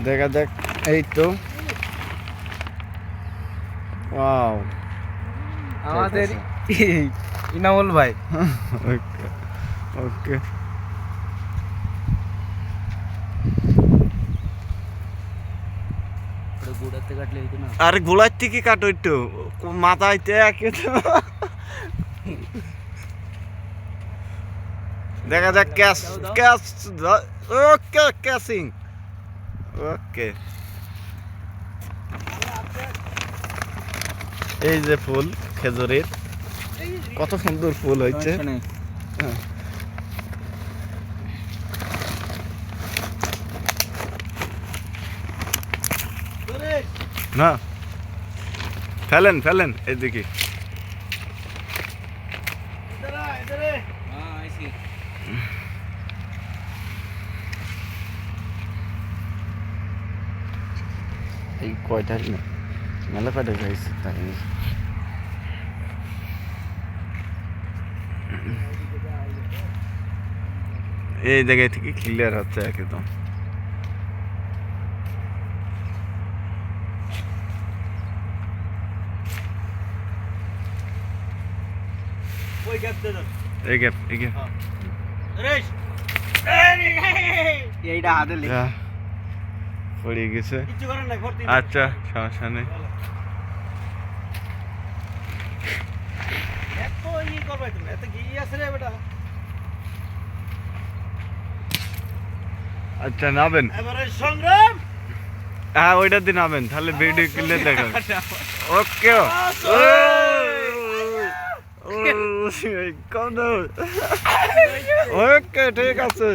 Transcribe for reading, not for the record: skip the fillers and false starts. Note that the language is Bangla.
দেখা যাক। এই তো ওয়াও, আমাদের ইনামুল ভাই। ওকে ওকে। গুড়াতে কাটলে হইতো না। আরে গোলার থেকে কাটো একটু, মাথাইতে একে তো। দেখা যাক ক্যাশ ক্যাশ। ওকে ক্যাশিং। ওকে, এই যে ফুল খেজুরের, কত সুন্দর ফুল হয়েছে। হ্যাঁ। না ফেলেন ফেলেন এদিকে। এই কয়টা মেলা কয়টা খাইছে তাই। এই জায়গায় থেকে ক্লিয়ার হচ্ছে একদম। এই গ্যাপ এইটা হাতে লেগে পড়ে গেছে। আচ্ছা সমস্যা নেই। আচ্ছা নামেন, হ্যাঁ ওইটার দিন নামেন, তাহলে ভিডিও ক্লিয়ার দেখাবেন। ওকে ওকে ঠিক আছে।